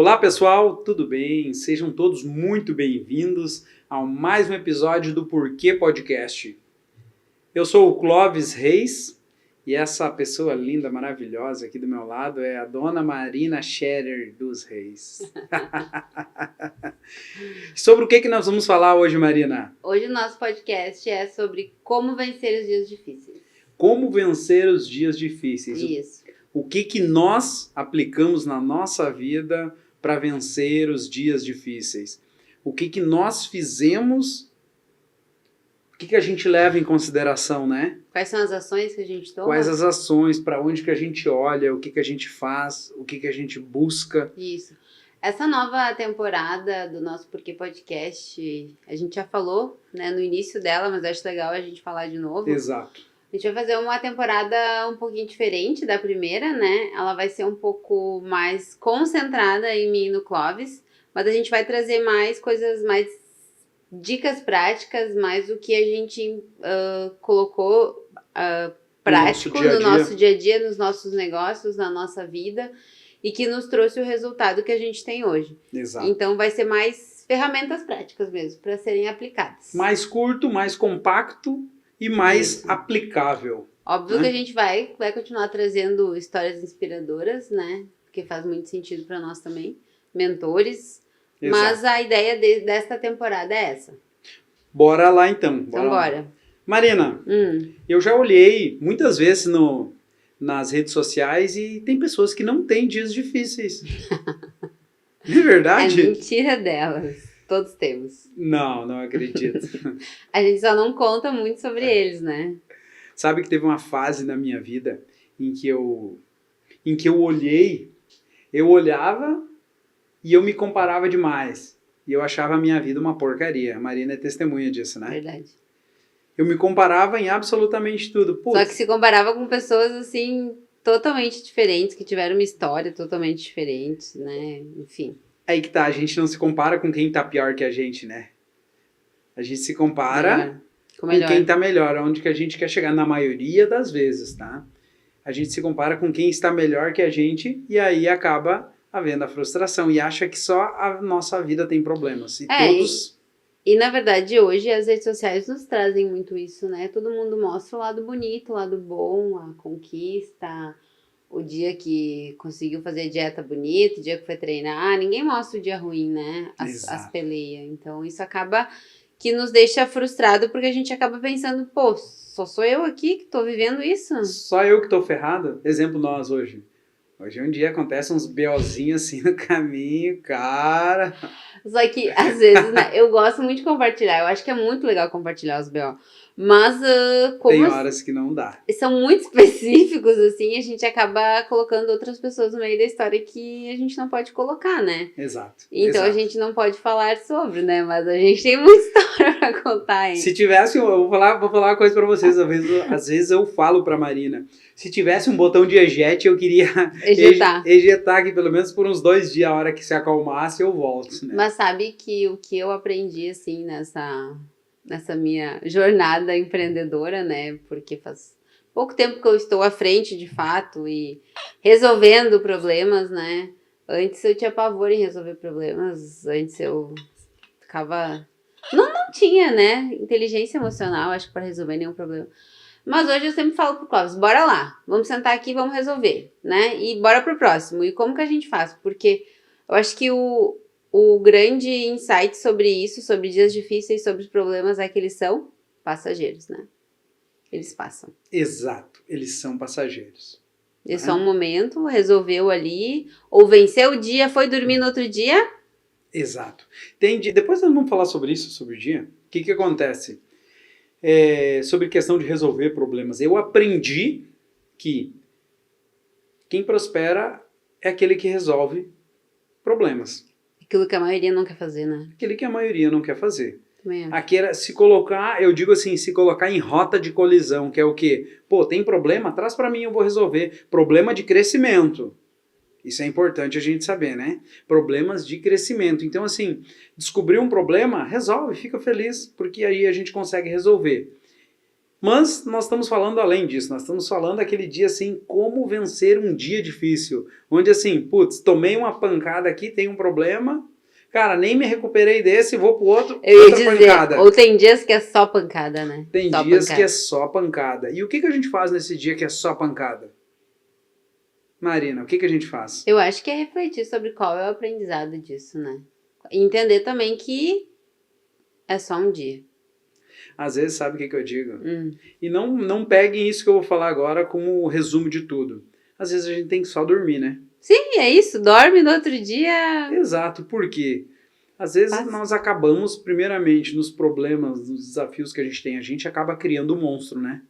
Olá pessoal, tudo bem? Sejam todos muito bem-vindos a mais um episódio do Porquê Podcast. Eu sou o Clóvis Reis e essa pessoa linda, maravilhosa aqui do meu lado é a dona Marina Scherer dos Reis. Sobre o que nós vamos falar hoje, Marina? Hoje o nosso podcast é sobre como vencer os dias difíceis. Como vencer os dias difíceis. Isso. O que nós aplicamos na nossa vida para vencer os dias difíceis? O que nós fizemos? O que a gente leva em consideração, né? Quais são as ações que a gente toma? Quais as ações, para onde que a gente olha, o que a gente faz, o que a gente busca. Isso. Essa nova temporada do nosso Porquê Podcast, a gente já falou, né, no início dela, mas acho legal a gente falar de novo. Exato. A gente vai fazer uma temporada um pouquinho diferente da primeira, né? Ela vai ser um pouco mais concentrada em mim e no Clóvis, mas a gente vai trazer mais coisas, mais dicas práticas, mais o que a gente colocou prático no nosso dia a dia, nos nossos negócios, na nossa vida e que nos trouxe o resultado que a gente tem hoje. Exato. Então vai ser mais ferramentas práticas mesmo, para serem aplicadas. Mais curto, mais compacto e mais aplicável. Óbvio, né? Que a gente vai continuar trazendo histórias inspiradoras, né? Porque faz muito sentido para nós também. Mentores. Exato. Mas a ideia desta temporada é essa. Bora lá então. Então bora. Marina, eu já olhei muitas vezes nas redes sociais e tem pessoas que não têm dias difíceis. Não é verdade? É mentira delas. Todos temos. Não acredito. A gente só não conta muito sobre eles, né? Sabe que teve uma fase na minha vida em que eu olhava e eu me comparava demais. E eu achava a minha vida uma porcaria. A Marina é testemunha disso, né? Verdade. Eu me comparava em absolutamente tudo. Putz. Só que se comparava com pessoas, assim, totalmente diferentes, que tiveram uma história totalmente diferente, né? Enfim. Aí que tá, a gente não se compara com quem tá pior que a gente, né? A gente se compara com quem tá melhor, onde que a gente quer chegar, na maioria das vezes, tá? A gente se compara com quem está melhor que a gente e aí acaba havendo a frustração e acha que só a nossa vida tem problemas. E na verdade hoje as redes sociais nos trazem muito isso, né? Todo mundo mostra o lado bonito, o lado bom, a conquista, o dia que conseguiu fazer dieta bonita, o dia que foi treinar, ninguém mostra o dia ruim, né? As peleias. Então isso acaba que nos deixa frustrado porque a gente acaba pensando, pô, só sou eu aqui que tô vivendo isso? Só eu que tô ferrado? Exemplo nós hoje. Hoje um dia acontece uns BOzinhos assim no caminho, cara. Só que às vezes, né, eu gosto muito de compartilhar, eu acho que é muito legal compartilhar os BO. Mas como tem horas que não dá. São muito específicos, assim, a gente acaba colocando outras pessoas no meio da história que a gente não pode colocar, né? Exato. Então a gente não pode falar sobre, né? Mas a gente tem muita história pra contar, hein? Se tivesse, eu vou falar uma coisa pra vocês, às vezes eu falo pra Marina, se tivesse um botão de ejete, eu queria ejetar aqui pelo menos por uns 2 dias, a hora que se acalmasse eu volto, né? Mas sabe que o que eu aprendi, assim, nessa minha jornada empreendedora, né? Porque faz pouco tempo que eu estou à frente, de fato, e resolvendo problemas, né? Antes eu tinha pavor em resolver problemas, antes eu ficava... Não tinha, né? Inteligência emocional, acho que para resolver nenhum problema. Mas hoje eu sempre falo pro Clóvis, bora lá, vamos sentar aqui e vamos resolver, né? E bora pro próximo. E como que a gente faz? Porque eu acho que o grande insight sobre isso, sobre dias difíceis, sobre os problemas, é que eles são passageiros, né? Eles passam. Exato, eles são passageiros. É só um momento, resolveu ali, ou venceu o dia, foi dormir no outro dia. Exato. Depois nós vamos falar sobre isso, sobre o dia. O que acontece? Sobre questão de resolver problemas. Eu aprendi que quem prospera é aquele que resolve problemas. Aquilo que a maioria não quer fazer, né? Aquele que a maioria não quer fazer. Também aqui era se colocar, eu digo assim, se colocar em rota de colisão, que é o quê? Pô, tem problema? Traz pra mim, eu vou resolver. Problema de crescimento. Isso é importante a gente saber, né? Problemas de crescimento. Então, assim, descobrir um problema, resolve, fica feliz, porque aí a gente consegue resolver. Mas nós estamos falando além disso, nós estamos falando aquele dia assim, como vencer um dia difícil. Onde assim, putz, tomei uma pancada aqui, tem um problema, cara, nem me recuperei desse, vou pro outro, outra pancada. Ou tem dias que é só pancada, né? Tem só dias pancada. que é só pancada. E o que a gente faz nesse dia que é só pancada? Marina, o que a gente faz? Eu acho que é refletir sobre qual é o aprendizado disso, né? E entender também que é só um dia. Às vezes, sabe o que eu digo? E não peguem isso que eu vou falar agora como o resumo de tudo. Às vezes a gente tem que só dormir, né? Sim, é isso. Dorme no outro dia. Exato, por quê? Às vezes nós acabamos, primeiramente, nos problemas, nos desafios que a gente acaba criando um monstro, né?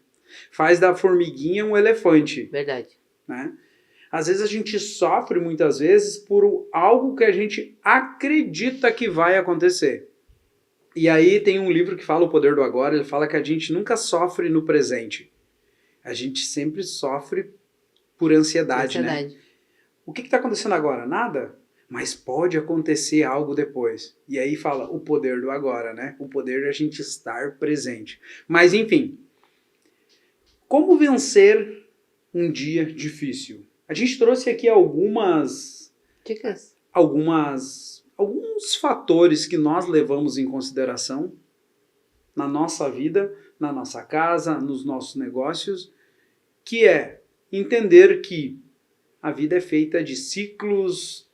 Faz da formiguinha um elefante. Verdade. Né? Às vezes a gente sofre, muitas vezes, por algo que a gente acredita que vai acontecer. E aí tem um livro que fala O Poder do Agora, ele fala que a gente nunca sofre no presente. A gente sempre sofre por ansiedade, né? O que está acontecendo agora? Nada? Mas pode acontecer algo depois. E aí fala o poder do agora, né? O poder de a gente estar presente. Mas enfim, como vencer um dia difícil? A gente trouxe aqui algumas dicas. Alguns fatores que nós levamos em consideração na nossa vida, na nossa casa, nos nossos negócios, que é entender que a vida é feita de ciclos,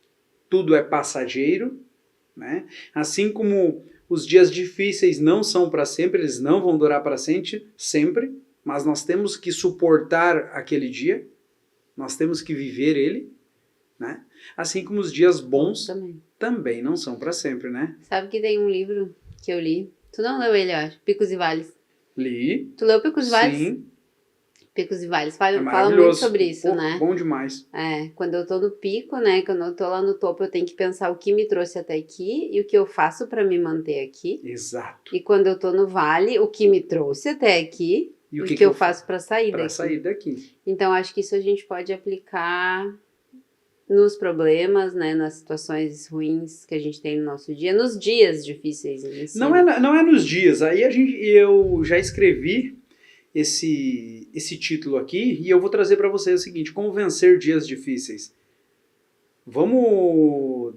tudo é passageiro, né? Assim como os dias difíceis não são para sempre, eles não vão durar para sempre, mas nós temos que suportar aquele dia, nós temos que viver ele, né? Assim como os dias bons também não são para sempre, né? Sabe que tem um livro que eu li, tu não leu ele, eu acho, Picos e Vales. Li. Tu leu Picos e Vales? Sim. Picos e Vales, fala muito sobre isso, né? Bom demais. Quando eu tô no pico, né, quando eu tô lá no topo, eu tenho que pensar o que me trouxe até aqui e o que eu faço para me manter aqui. Exato. E quando eu tô no vale, o que me trouxe até aqui e o que eu faço para sair daqui. Para sair daqui. Então, acho que isso a gente pode aplicar nos problemas, né, nas situações ruins que a gente tem no nosso dia, nos dias difíceis. Assim. Não é nos dias. Aí eu já escrevi esse título aqui e eu vou trazer para vocês o seguinte: como vencer dias difíceis. Vamos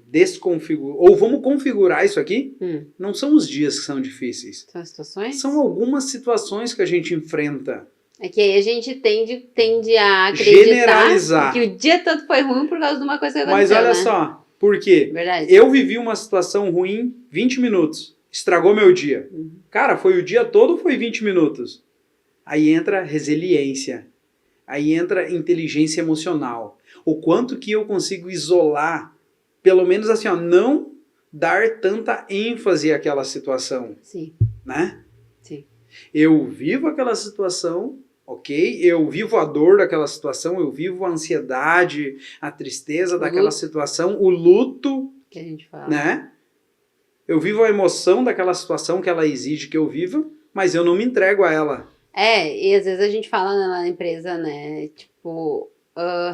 vamos configurar isso aqui. Não são os dias que são difíceis. São as situações? São algumas situações que a gente enfrenta. É que aí a gente tende a acreditar que o dia todo foi ruim por causa de uma coisa que aconteceu, Mas olha só, por quê? Verdade. Eu vivi uma situação ruim 20 minutos. Estragou meu dia. Cara, foi o dia todo ou foi 20 minutos? Aí entra resiliência. Aí entra inteligência emocional. O quanto que eu consigo isolar, pelo menos assim, ó, não dar tanta ênfase àquela situação. Sim. Né? Sim. Eu vivo aquela situação, ok? Eu vivo a dor daquela situação, eu vivo a ansiedade, a tristeza daquela situação, o luto, que a gente fala. Né? Eu vivo a emoção daquela situação que ela exige que eu viva, mas eu não me entrego a ela. E às vezes a gente fala na empresa, né, tipo,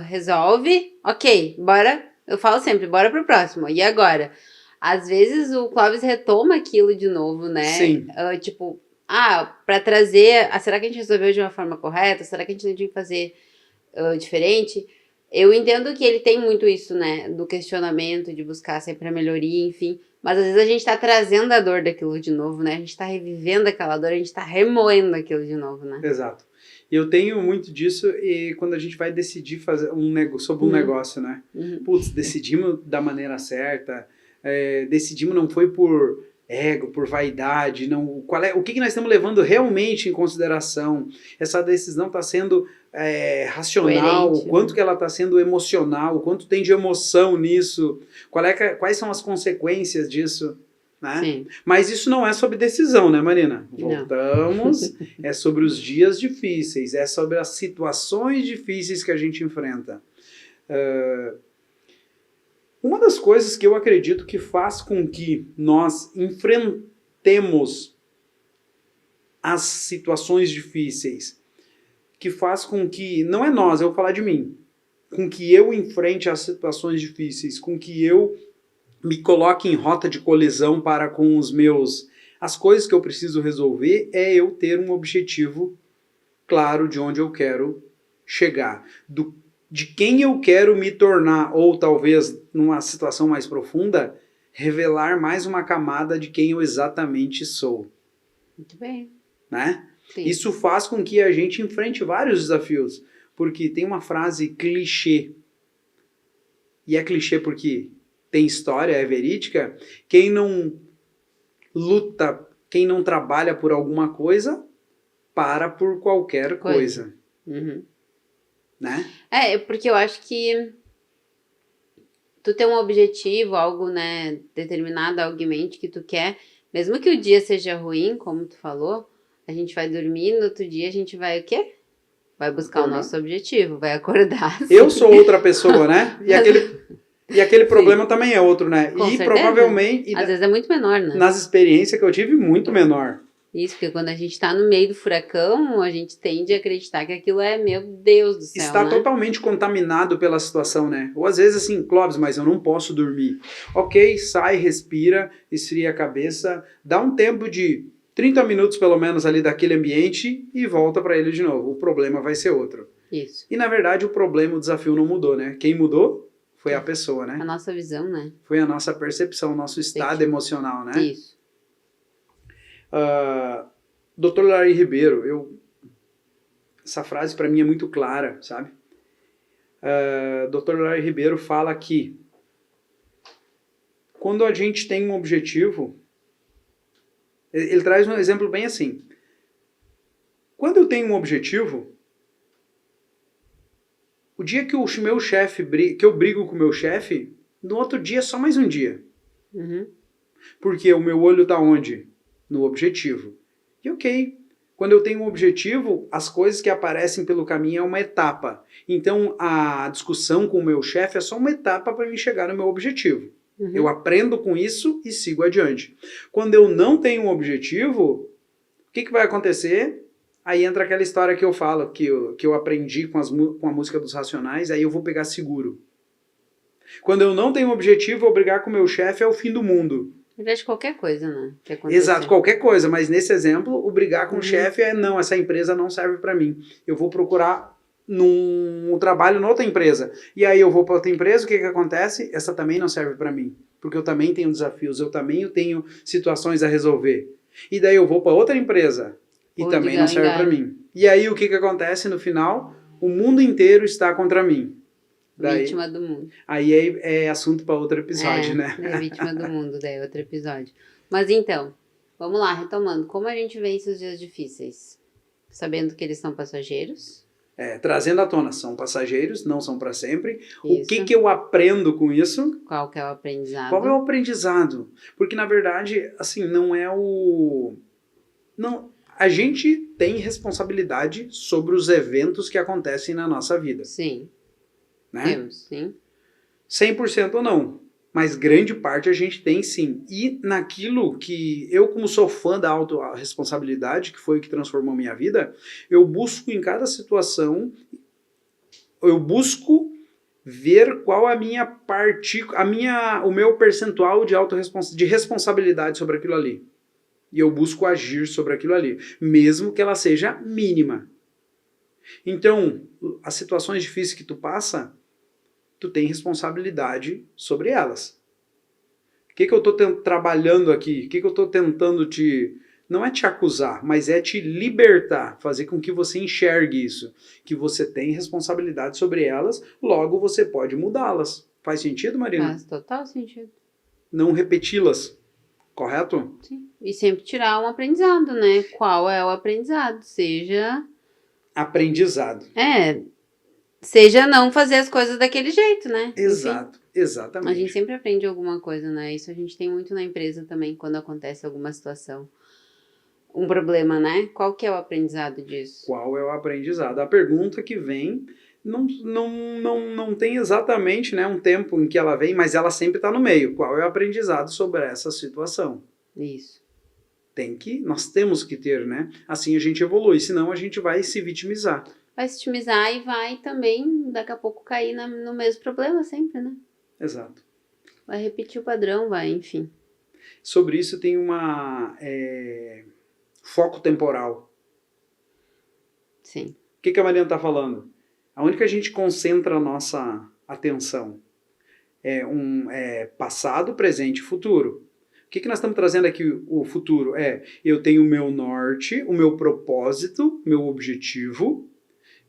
resolve, ok, bora, eu falo sempre, bora pro próximo, e agora? Às vezes o Clóvis retoma aquilo de novo, né? Sim. Tipo, para trazer, será que a gente resolveu de uma forma correta? Será que a gente não tinha que fazer diferente? Eu entendo que ele tem muito isso, né, do questionamento, de buscar sempre a melhoria, enfim, mas às vezes a gente tá trazendo a dor daquilo de novo, né, a gente tá revivendo aquela dor, a gente tá remoendo aquilo de novo, né. Exato. Eu tenho muito disso e quando a gente vai decidir fazer sobre um negócio, né, putz, decidimos da maneira certa, decidimos não foi por ego, por vaidade, não, o que nós estamos levando realmente em consideração, essa decisão está sendo racional, coerente, o quanto que ela está sendo emocional, o quanto tem de emoção nisso, quais são as consequências disso, né? Sim. Mas isso não é sobre decisão, né, Marina? Não. Voltamos, é sobre os dias difíceis, é sobre as situações difíceis que a gente enfrenta. Uma das coisas que eu acredito que faz com que nós enfrentemos as situações difíceis, que faz com que, não é nós, eu vou falar de mim, com que eu enfrente as situações difíceis, com que eu me coloque em rota de colisão para com as coisas que eu preciso resolver, é eu ter um objetivo claro de onde eu quero chegar, de quem eu quero me tornar, ou talvez, numa situação mais profunda, revelar mais uma camada de quem eu exatamente sou. Muito bem. Né? Isso faz com que a gente enfrente vários desafios, porque tem uma frase clichê, e é clichê porque tem história, é verídica, quem não luta, quem não trabalha por alguma coisa, para por qualquer coisa. Uhum. Né? Porque eu acho que tu tem um objetivo, algo, né, determinado, algo em mente que tu quer, mesmo que o dia seja ruim, como tu falou, a gente vai dormir, no outro dia a gente vai o quê? Vai buscar o nosso objetivo, vai acordar. Assim. Eu sou outra pessoa, né? E aquele problema também é outro, né? Com certeza. Provavelmente... Às vezes é muito menor, né? Nas experiências que eu tive, muito menor. Isso, porque quando a gente tá no meio do furacão, a gente tende a acreditar que aquilo é, meu Deus do céu, está né? totalmente contaminado pela situação, né? Ou às vezes assim, Clóvis, mas eu não posso dormir. Ok, sai, respira, esfria a cabeça, dá um tempo de 30 minutos pelo menos ali daquele ambiente e volta para ele de novo. O problema vai ser outro. Isso. E na verdade o problema, o desafio não mudou, né? Quem mudou foi a pessoa, né? A nossa visão, né? Foi a nossa percepção, o nosso estado emocional, né? Isso. Dr. Larry Ribeiro, essa frase para mim é muito clara, sabe? Dr. Larry Ribeiro fala que quando a gente tem um objetivo, ele traz um exemplo bem assim. Quando eu tenho um objetivo, o dia que o meu chefe, que eu brigo com o meu chefe, no outro dia é só mais um dia. Uhum. Porque o meu olho tá onde? No objetivo. E ok, quando eu tenho um objetivo, as coisas que aparecem pelo caminho é uma etapa. Então, a discussão com o meu chefe é só uma etapa para mim chegar no meu objetivo. Uhum. Eu aprendo com isso e sigo adiante. Quando eu não tenho um objetivo, o que vai acontecer? Aí entra aquela história que eu falo, que eu aprendi com a música dos Racionais, aí eu vou pegar seguro. Quando eu não tenho um objetivo, eu brigar com o meu chefe é o fim do mundo. Na verdade, qualquer coisa, né? Exato, qualquer coisa. Mas nesse exemplo, o brigar com o chefe não, essa empresa não serve para mim. Eu vou procurar um trabalho em outra empresa. E aí eu vou para outra empresa, o que acontece? Essa também não serve para mim. Porque eu também tenho desafios, eu também tenho situações a resolver. E daí eu vou para outra empresa e também não serve para mim. E aí o que acontece no final? O mundo inteiro está contra mim. Daí, vítima do mundo. Aí é assunto para outro episódio, né? É vítima do mundo, daí é outro episódio. Mas então, vamos lá, retomando. Como a gente vence os dias difíceis? Sabendo que eles são passageiros. Trazendo à tona, são passageiros, não são para sempre. Isso. O que eu aprendo com isso? Qual que é o aprendizado? Qual é o aprendizado? Porque, na verdade, assim, não é o... Não, a gente tem responsabilidade sobre os eventos que acontecem na nossa vida. Sim. Né? Temos, sim. 100% ou não, mas grande parte a gente tem sim. E naquilo que eu, como sou fã da autorresponsabilidade, que foi o que transformou minha vida, eu busco em cada situação, eu busco ver qual a minha o meu percentual de responsabilidade sobre aquilo ali. E eu busco agir sobre aquilo ali, mesmo que ela seja mínima. Então, as situações difíceis que tu passa, tu tem responsabilidade sobre elas. O que eu estou trabalhando aqui? O que eu estou tentando não é te acusar, mas é te libertar, fazer com que você enxergue isso, que você tem responsabilidade sobre elas, logo você pode mudá-las. Faz sentido, Marina? Faz total sentido. Não repeti-las, correto? Sim. E sempre tirar um aprendizado, né? Qual é o aprendizado? Seja... aprendizado. Seja não fazer as coisas daquele jeito, né? Exato, enfim, exatamente. A gente sempre aprende alguma coisa, né? Isso a gente tem muito na empresa também, quando acontece alguma situação. Um problema, né? Qual que é o aprendizado disso? Qual é o aprendizado? A pergunta que vem não tem exatamente, né, um tempo em que ela vem, mas ela sempre está no meio. Qual é o aprendizado sobre essa situação? Isso. Nós temos que ter, né? Assim a gente evolui, senão a gente vai se vitimizar. Vai se vitimizar e vai também, daqui a pouco, cair no mesmo problema sempre, né? Exato. Vai repetir o padrão, enfim. Sobre isso tem foco temporal. Sim. O que a Mariana está falando? Aonde que a gente concentra a nossa atenção? É passado, presente e futuro. O que nós estamos trazendo aqui, o futuro? Eu tenho o meu norte, o meu propósito, meu objetivo.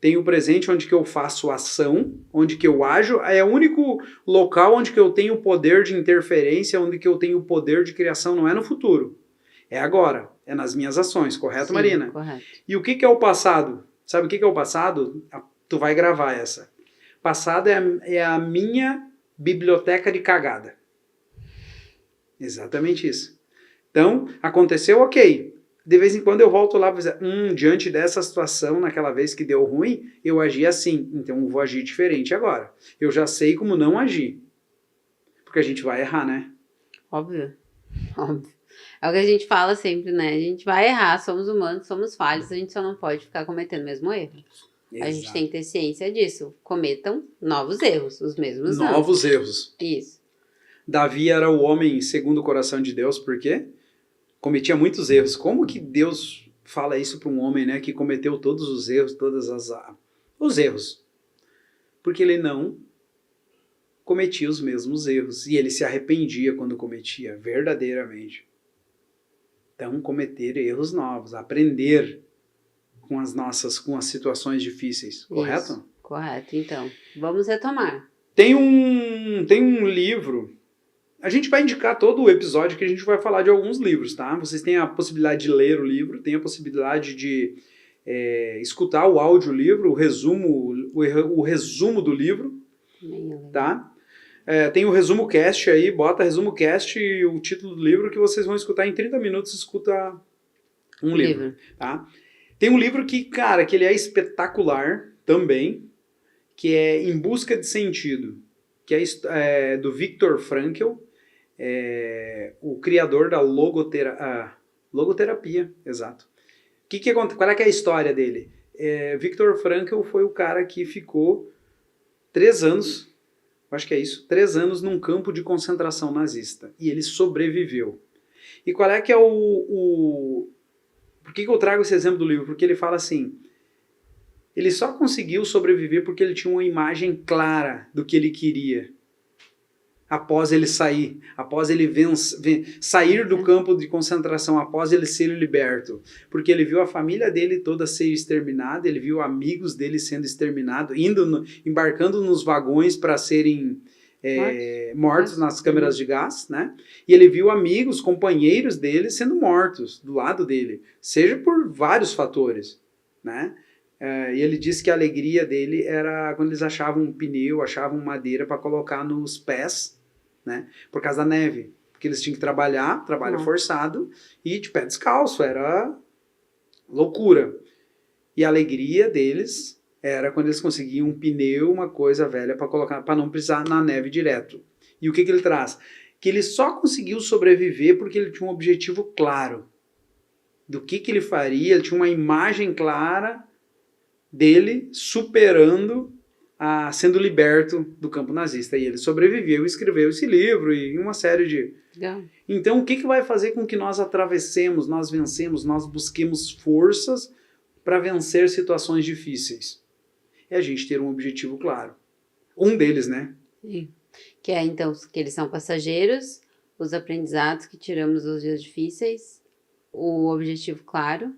Tenho o presente onde que eu faço ação, onde que eu ajo. É o único local onde que eu tenho o poder de interferência, onde que eu tenho o poder de criação. Não é no futuro. É agora. É nas minhas ações. Correto, Sim, Marina? Correto. E o que é o passado? Sabe o que é o passado? Tu vai gravar essa. Passado é a minha biblioteca de cagada. Exatamente isso. Então, aconteceu, ok. De vez em quando eu volto lá e dizer, diante dessa situação, naquela vez que deu ruim, eu agi assim. Então eu vou agir diferente agora. Eu já sei como não agir. Porque a gente vai errar, né? Óbvio. É o que a gente fala sempre, né? A gente vai errar, somos humanos, somos falhos, a gente só não pode ficar cometendo o mesmo erro. Exato. A gente tem que ter ciência disso. Cometam novos erros, os mesmos não. Novos erros. Isso. Davi era o homem segundo o coração de Deus, por quê? Cometia muitos erros. Como que Deus fala isso para um homem, né, que cometeu todos os erros, os erros? Porque ele não cometia os mesmos erros e ele se arrependia quando cometia, verdadeiramente. Então, cometer erros novos, aprender com as situações difíceis, correto? Isso, correto. Então, vamos retomar. Tem um livro. A gente vai indicar todo o episódio que a gente vai falar de alguns livros, tá? Vocês têm a possibilidade de ler o livro, têm a possibilidade de escutar o audiolivro, o resumo do livro, tá? Tem o Resumo Cast aí, bota Resumo Cast e o título do livro que vocês vão escutar em 30 minutos, escuta um livro, tá? Tem um livro que, cara, que ele é espetacular também, que é Em Busca de Sentido, que é do Viktor Frankl, o criador da logoterapia, exato. Qual é que é a história dele? Viktor Frankl foi o cara que ficou 3 anos, acho que é isso, 3 anos num campo de concentração nazista. E ele sobreviveu. E qual é que é Por que eu trago esse exemplo do livro? Porque ele fala assim, ele só conseguiu sobreviver porque ele tinha uma imagem clara do que ele queria. Após ele sair, após ele sair do campo de concentração, após ele ser liberto. Porque ele viu a família dele toda ser exterminada, ele viu amigos dele sendo exterminados, embarcando nos vagões para serem mortos nas câmeras de gás, né? E ele viu amigos, companheiros dele sendo mortos do lado dele, seja por vários fatores, né? E ele disse que a alegria dele era quando eles achavam um pneu, achavam madeira para colocar nos pés, né? Por causa da neve. Porque eles tinham que trabalho forçado, e de pé descalço, era loucura. E a alegria deles era quando eles conseguiam um pneu, uma coisa velha para colocar, para não precisar na neve direto. E o que ele traz? Que ele só conseguiu sobreviver porque ele tinha um objetivo claro do que ele faria, ele tinha uma imagem clara dele superando, sendo liberto do campo nazista. E ele sobreviveu, escreveu esse livro e uma série de... Então, o que vai fazer com que nós atravessemos, nós vencemos, nós busquemos forças para vencer situações difíceis? É a gente ter um objetivo claro. Um deles, né? Sim. Que é, então, que eles são passageiros, os aprendizados que tiramos dos dias difíceis, o objetivo claro,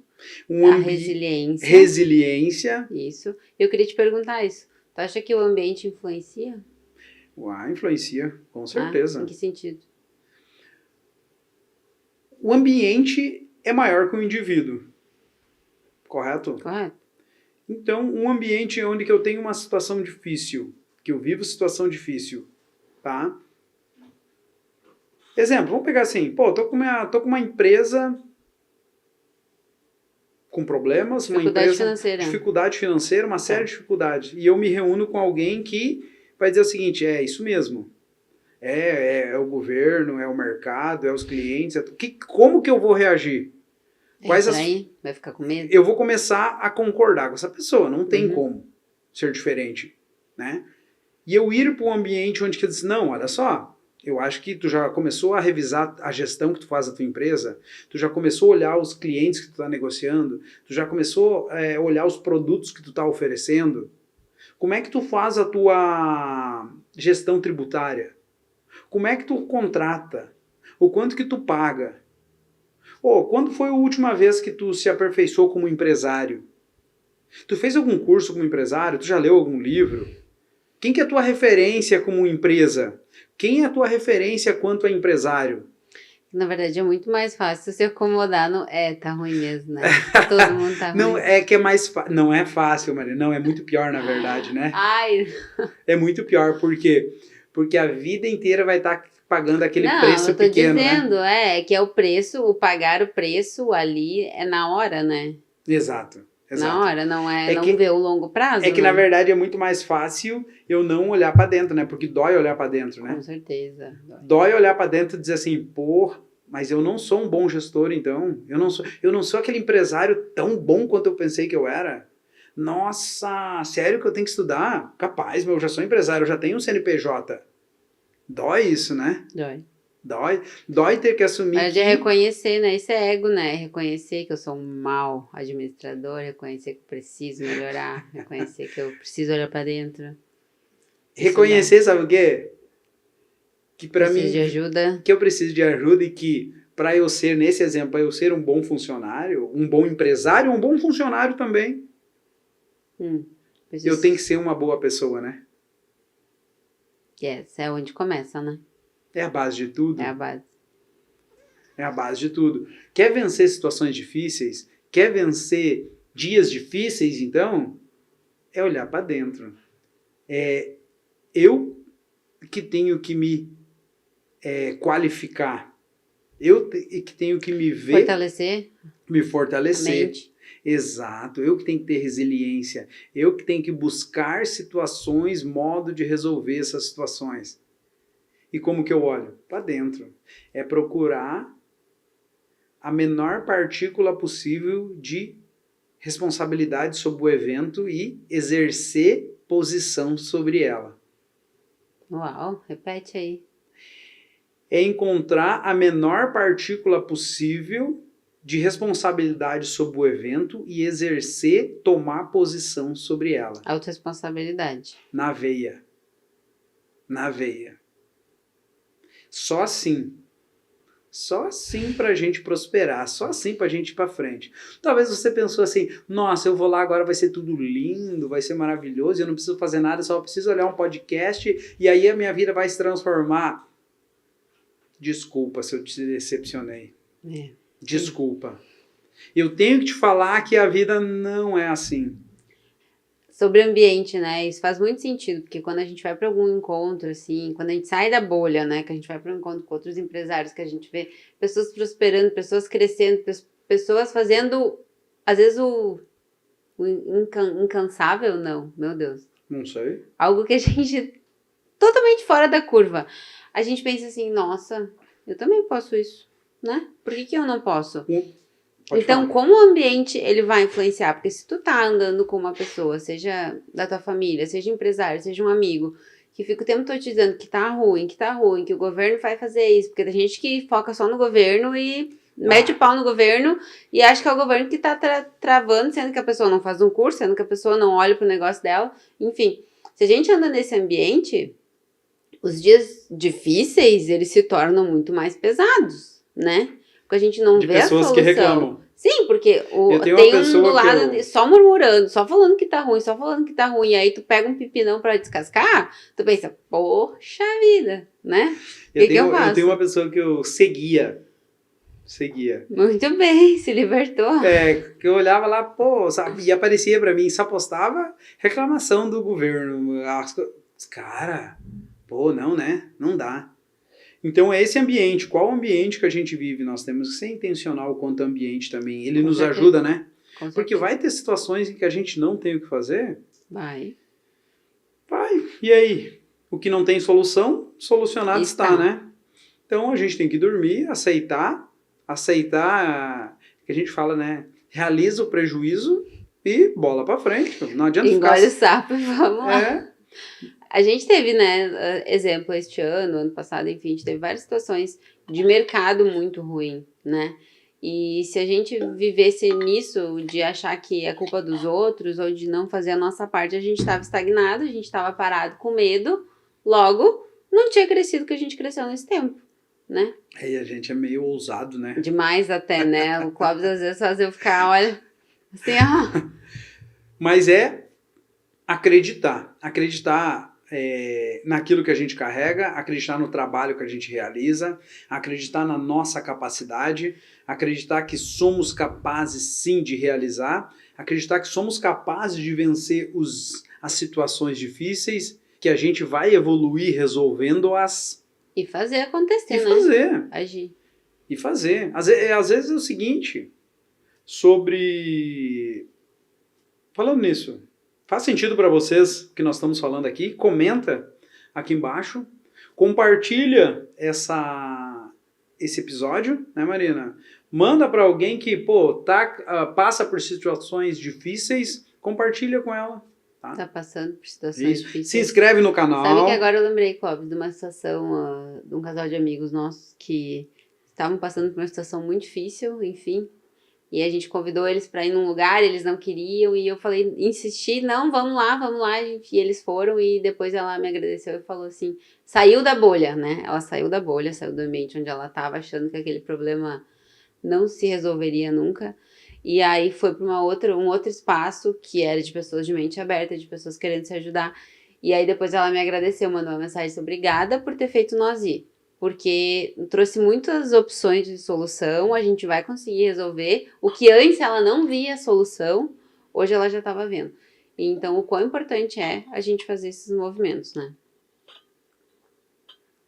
a resiliência. Resiliência. Isso. Eu queria te perguntar isso. Tu acha que o ambiente influencia? Influencia, com certeza. Em que sentido? O ambiente é maior que o indivíduo. Correto? Correto. Então, um ambiente onde que eu tenho uma situação difícil, que eu vivo situação difícil, tá? Exemplo, vamos pegar assim, tô com uma empresa com problemas, dificuldade financeira, uma série de dificuldades, e eu me reúno com alguém que vai dizer o seguinte, isso mesmo, é o governo, é o mercado, é os clientes, como que eu vou reagir? Vai ficar com medo? Eu vou começar a concordar com essa pessoa, não tem como ser diferente, né? E eu ir para um ambiente onde que eu disse, não, olha só, Eu acho que tu já começou a revisar a gestão que tu faz da tua empresa, tu já começou a olhar os clientes que tu está negociando, tu já começou a olhar os produtos que tu está oferecendo. Como é que tu faz a tua gestão tributária? Como é que tu contrata? O quanto que tu paga? Quando foi a última vez que tu se aperfeiçoou como empresário? Tu fez algum curso como empresário? Tu já leu algum livro? Quem que é a tua referência como empresa? Quem é a tua referência quanto a empresário? Na verdade, é muito mais fácil se acomodar no... tá ruim mesmo, né? Todo mundo tá ruim. Não, é que é mais não é fácil, Maria. Não, é muito pior, na verdade, né? Ai! É muito pior, por quê? Porque a vida inteira vai estar pagando aquele preço pequeno, né? Não, eu tô dizendo, que é o preço, o pagar o preço ali é na hora, né? Exato. Na hora, não ver o longo prazo. É que, na verdade, é muito mais fácil eu não olhar para dentro, né? Porque dói olhar para dentro, né? Com certeza. Dói olhar para dentro e dizer assim, mas eu não sou um bom gestor, então. Eu não sou aquele empresário tão bom quanto eu pensei que eu era. Nossa, sério que eu tenho que estudar? Capaz, eu já sou empresário, eu já tenho um CNPJ. Dói isso, né? Dói ter que assumir. Mas é reconhecer, né? Isso é ego, né? Reconhecer que eu sou um mau administrador, reconhecer que eu preciso melhorar, reconhecer que eu preciso olhar para dentro. Reconhecer, sabe o quê? Que para mim, de ajuda. Que eu preciso de ajuda e que para eu ser, nesse exemplo, para eu ser um bom funcionário, um bom empresário, um bom funcionário também, eu tenho que ser uma boa pessoa, né? Yes, é onde começa, né? É a base de tudo. É a base. É a base de tudo. Quer vencer situações difíceis? Quer vencer dias difíceis, então? É olhar para dentro. É eu que tenho que me qualificar. Eu que tenho que me ver... Fortalecer. Me fortalecer. Mente. Exato. Eu que tenho que ter resiliência. Eu que tenho que buscar situações, modo de resolver essas situações. E como que eu olho? Para dentro. É procurar a menor partícula possível de responsabilidade sobre o evento e exercer posição sobre ela. Uau, repete aí. É encontrar a menor partícula possível de responsabilidade sobre o evento e exercer, tomar posição sobre ela. Autoresponsabilidade. Na veia. Na veia. Só assim para a gente prosperar, só assim para a gente ir para frente. Talvez você pensou assim, nossa, eu vou lá agora, vai ser tudo lindo, vai ser maravilhoso, eu não preciso fazer nada, só preciso olhar um podcast e aí a minha vida vai se transformar. Desculpa se eu te decepcionei. Desculpa. Eu tenho que te falar que a vida não é assim. Sobre o ambiente, né? Isso faz muito sentido, porque quando a gente vai para algum encontro, assim, quando a gente sai da bolha, né? Que a gente vai para um encontro com outros empresários, que a gente vê pessoas prosperando, pessoas crescendo, pessoas fazendo, às vezes, o incansável, não, meu Deus. Não sei. Algo que a gente, totalmente fora da curva. A gente pensa assim, nossa, eu também posso isso, né? Por que eu não posso? Então, como o ambiente ele vai influenciar? Porque se tu tá andando com uma pessoa, seja da tua família, seja empresário, seja um amigo, que fica o tempo todo te dizendo que tá ruim, que o governo vai fazer isso, porque tem gente que foca só no governo e mete o pau no governo e acha que é o governo que tá travando, sendo que a pessoa não faz um curso, sendo que a pessoa não olha pro negócio dela. Enfim, se a gente anda nesse ambiente, os dias difíceis, eles se tornam muito mais pesados, né? Porque a gente não vê a solução. De pessoas que reclamam. Sim, porque tem um do lado só murmurando, só falando que tá ruim, só falando que tá ruim. Aí tu pega um pepinão pra descascar, tu pensa, poxa vida, né? O que eu faço? Eu tenho uma pessoa que eu seguia. Muito bem, se libertou. Que eu olhava lá, sabe, e aparecia pra mim, só postava reclamação do governo. Cara, não, né? Não dá. Então é esse ambiente, qual ambiente que a gente vive? Nós temos que ser intencional quanto ambiente também. Ele nos ajuda, né? Porque vai ter situações em que a gente não tem o que fazer. Vai. E aí? O que não tem solução, solucionado está, né? Então a gente tem que dormir, aceitar, que a gente fala, né? Realiza o prejuízo e bola pra frente. Não adianta engole o sapo e vamos lá. A gente teve, né, exemplo este ano passado, enfim, a gente teve várias situações de mercado muito ruim, né? E se a gente vivesse nisso, de achar que é culpa dos outros ou de não fazer a nossa parte, a gente estava estagnado, a gente estava parado com medo, logo não tinha crescido o que a gente cresceu nesse tempo, né? E a gente é meio ousado, né? Demais até, né? O Clóvis às vezes faz eu ficar, olha, assim, ó. Mas é acreditar naquilo que a gente carrega, acreditar no trabalho que a gente realiza, acreditar na nossa capacidade, acreditar que somos capazes sim de realizar, acreditar que somos capazes de vencer as situações difíceis, que a gente vai evoluir resolvendo-as. E fazer acontecer, e né? Fazer. Agir. E fazer. Às vezes é o seguinte, falando nisso, faz sentido para vocês o que nós estamos falando aqui? Comenta aqui embaixo. Compartilha esse episódio, né, Marina? Manda para alguém que, passa por situações difíceis. Compartilha com ela. Tá passando por situações difíceis. Se inscreve no canal. Sabe que agora eu lembrei, Clóvis, de uma situação, de um casal de amigos nossos que estavam passando por uma situação muito difícil, enfim. E a gente convidou eles para ir num lugar, eles não queriam, e eu falei, insisti, não, vamos lá, gente. E eles foram, e depois ela me agradeceu e falou assim, saiu da bolha, né? Ela saiu da bolha, saiu do ambiente onde ela estava, achando que aquele problema não se resolveria nunca. E aí foi para um outro espaço que era de pessoas de mente aberta, de pessoas querendo se ajudar. E aí depois ela me agradeceu, mandou uma mensagem, obrigada por ter feito nós ir. Porque trouxe muitas opções de solução, a gente vai conseguir resolver. O que antes ela não via a solução, hoje ela já estava vendo. E então o quão importante é a gente fazer esses movimentos, né?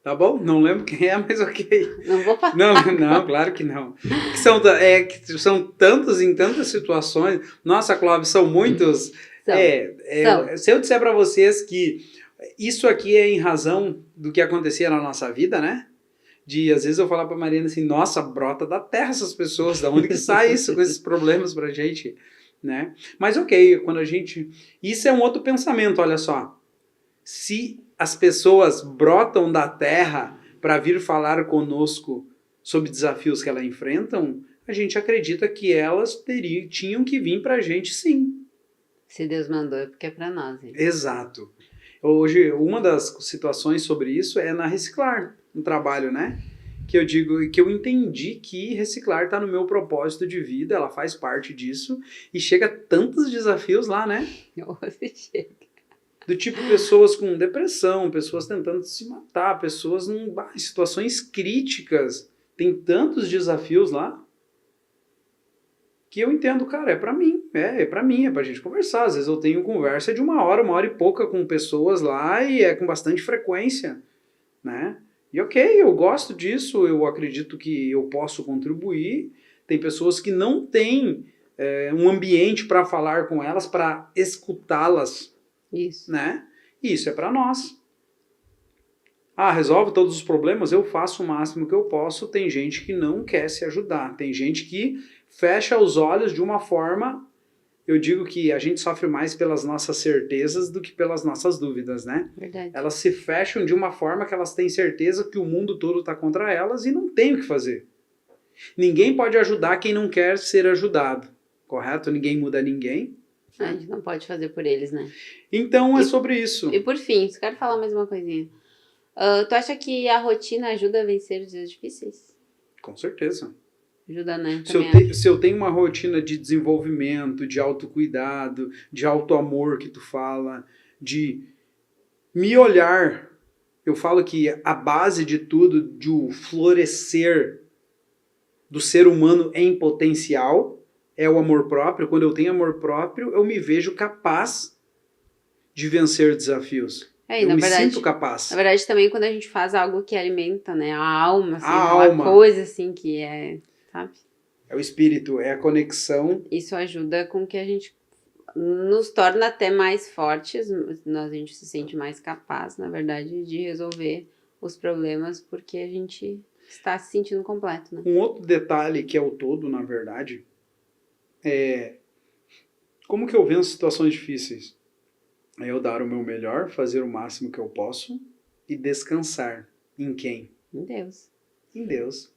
Tá bom? Não lembro quem é, mas ok. Não vou falar. Não, claro que não. Que são tantos em tantas situações. Nossa, Clóvis, são muitos. São. Se eu disser para vocês que isso aqui é em razão do que acontecia na nossa vida, né? Às vezes eu falar pra Marina assim, nossa, brota da terra essas pessoas, da onde que sai isso, com esses problemas pra gente, né? Mas ok, isso é um outro pensamento, olha só. Se as pessoas brotam da terra para vir falar conosco sobre desafios que elas enfrentam, a gente acredita que elas tinham que vir pra gente sim. Se Deus mandou é porque é pra nós. Hein? Exato. Hoje, uma das situações sobre isso é na Reciclar, no trabalho, né? Que eu entendi que reciclar está no meu propósito de vida, ela faz parte disso, e chega a tantos desafios lá, né? Chega. Do tipo pessoas com depressão, pessoas tentando se matar, pessoas em situações críticas. Tem tantos desafios lá que eu entendo, cara, é pra mim, é pra gente conversar. Às vezes eu tenho conversa de 1 hora e pouca com pessoas lá e é com bastante frequência, né? E ok, eu gosto disso, eu acredito que eu posso contribuir. Tem pessoas que não têm um ambiente para falar com elas, para escutá-las. Isso. Né? E isso é para nós. Resolve todos os problemas? Eu faço o máximo que eu posso. Tem gente que não quer se ajudar. Tem gente que fecha os olhos de uma forma... Eu digo que a gente sofre mais pelas nossas certezas do que pelas nossas dúvidas, né? Verdade. Elas se fecham de uma forma que elas têm certeza que o mundo todo está contra elas e não tem o que fazer. Ninguém pode ajudar quem não quer ser ajudado, correto? Ninguém muda ninguém. A gente não pode fazer por eles, né? Então é sobre isso. E por fim, quero falar mais uma coisinha. Tu acha que a rotina ajuda a vencer os dias difíceis? Com certeza. Ajuda, né? Se eu tenho uma rotina de desenvolvimento, de autocuidado, de autoamor que tu fala, de me olhar, eu falo que a base de tudo, do florescer do ser humano em potencial, é o amor próprio. Quando eu tenho amor próprio, eu me vejo capaz de vencer desafios. Eu me sinto capaz. Na verdade, também quando a gente faz algo que alimenta, né, a alma, assim, uma coisa assim que é... Sabe? É o espírito, é a conexão. Isso ajuda com que a gente nos torna até mais fortes, a gente se sente mais capaz, na verdade, de resolver os problemas, porque a gente está se sentindo completo, né? Um outro detalhe que é o todo, na verdade, é como que eu venço situações difíceis? É eu dar o meu melhor, fazer o máximo que eu posso e descansar. Em quem? Em Deus. Em Deus.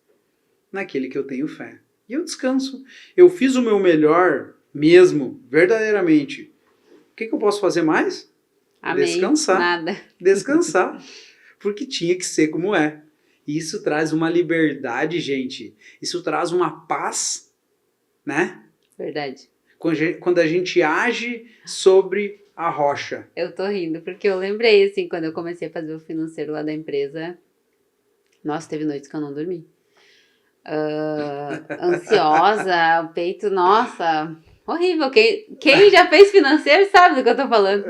Naquele que eu tenho fé. E eu descanso. Eu fiz o meu melhor mesmo, verdadeiramente. O que eu posso fazer mais? Amém. Descansar. Nada. Descansar. Porque tinha que ser como é. E isso traz uma liberdade, gente. Isso traz uma paz, né? Verdade. Quando a gente age sobre a rocha. Eu tô rindo, porque eu lembrei, assim, quando eu comecei a fazer o financeiro lá da empresa. Nossa, teve noites que eu não dormi. Ansiosa, o peito, nossa, horrível. Quem já fez financeiro sabe do que eu tô falando.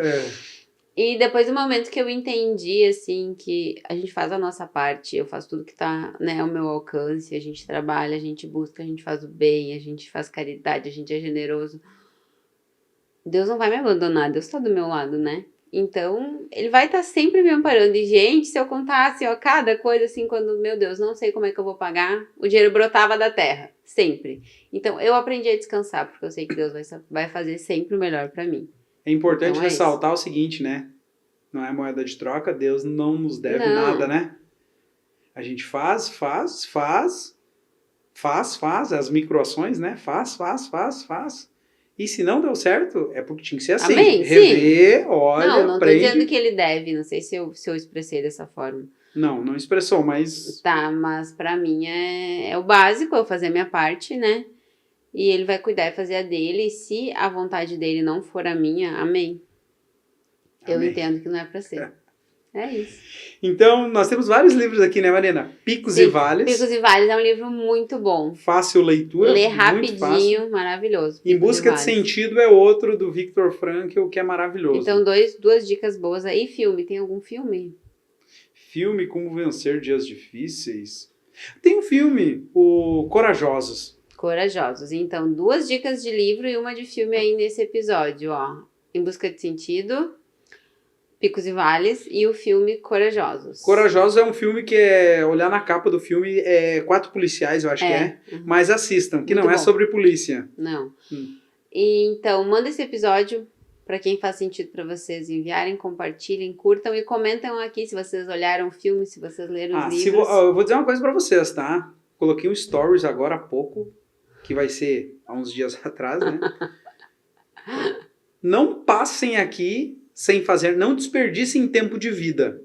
E depois do momento que eu entendi, assim, que a gente faz a nossa parte, eu faço tudo que tá, né, ao meu alcance, a gente trabalha, a gente busca, a gente faz o bem, a gente faz caridade, a gente é generoso. Deus não vai me abandonar, Deus tá do meu lado, né? Então, ele vai estar sempre me amparando. E, gente, se eu contasse, ó, cada coisa assim, quando, meu Deus, não sei como é que eu vou pagar, o dinheiro brotava da terra, sempre. Então, eu aprendi a descansar, porque eu sei que Deus vai fazer sempre o melhor pra mim. É importante então, ressaltar o seguinte, né? Não é moeda de troca, Deus não nos deve nada, né? A gente faz as microações, né? Faz. E se não deu certo, é porque tinha que ser assim. Amém, rever, sim. Olha, não aprende. Tô dizendo que ele deve, não sei se eu expressei dessa forma. Não expressou, mas... Tá, mas pra mim é o básico, eu fazer a minha parte, né? E ele vai cuidar e fazer a dele, e se a vontade dele não for a minha, amém. Eu entendo que não é pra ser. É isso. Então, nós temos vários livros aqui, né, Marina? Picos e Vales. Picos e Vales é um livro muito bom. Fácil leitura. Lê rapidinho, maravilhoso. Em Busca de Sentido é outro do Viktor Frankl, que é maravilhoso. Então, duas dicas boas aí. Filme, tem algum filme? Filme Como Vencer Dias Difíceis. Tem um filme, o Corajosos. Então, 2 dicas de livro e uma de filme aí nesse episódio, ó. Em Busca de Sentido, Picos e Vales e o filme Corajosos. Corajosos é um filme que olhar na capa do filme, 4 policiais, eu acho que é. Mas assistam, que muito não é sobre polícia. Não. E, então, manda esse episódio para quem faz sentido para vocês enviarem, compartilhem, curtam e comentam aqui se vocês olharam o filme, se vocês leram os livros. Eu vou dizer uma coisa para vocês, tá? Coloquei um stories agora há pouco, que vai ser há uns dias atrás, né? Não passem aqui sem fazer, não desperdicem tempo de vida.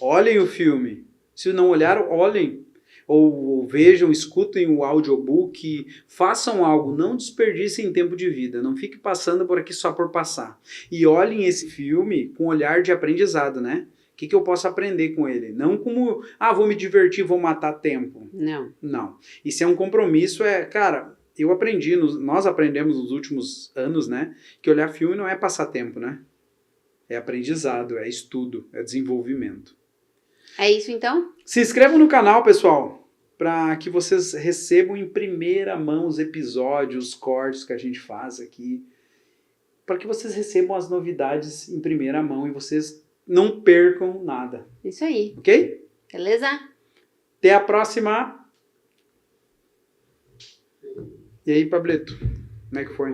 Olhem o filme. Se não olharam, olhem. Ou vejam, escutem o audiobook, façam algo, não desperdicem tempo de vida, não fique passando por aqui só por passar. E olhem esse filme com olhar de aprendizado, né? O que eu posso aprender com ele? Não como, vou me divertir, vou matar tempo. Não. Isso é um compromisso, cara, nós aprendemos nos últimos anos, né? Que olhar filme não é passar tempo, né? É aprendizado, é estudo, é desenvolvimento. É isso então? Se inscrevam no canal, pessoal, para que vocês recebam em primeira mão os episódios, os cortes que a gente faz aqui, para que vocês recebam as novidades em primeira mão e vocês não percam nada. Isso aí. Ok? Beleza? Até a próxima. E aí, Pablito, como é que foi?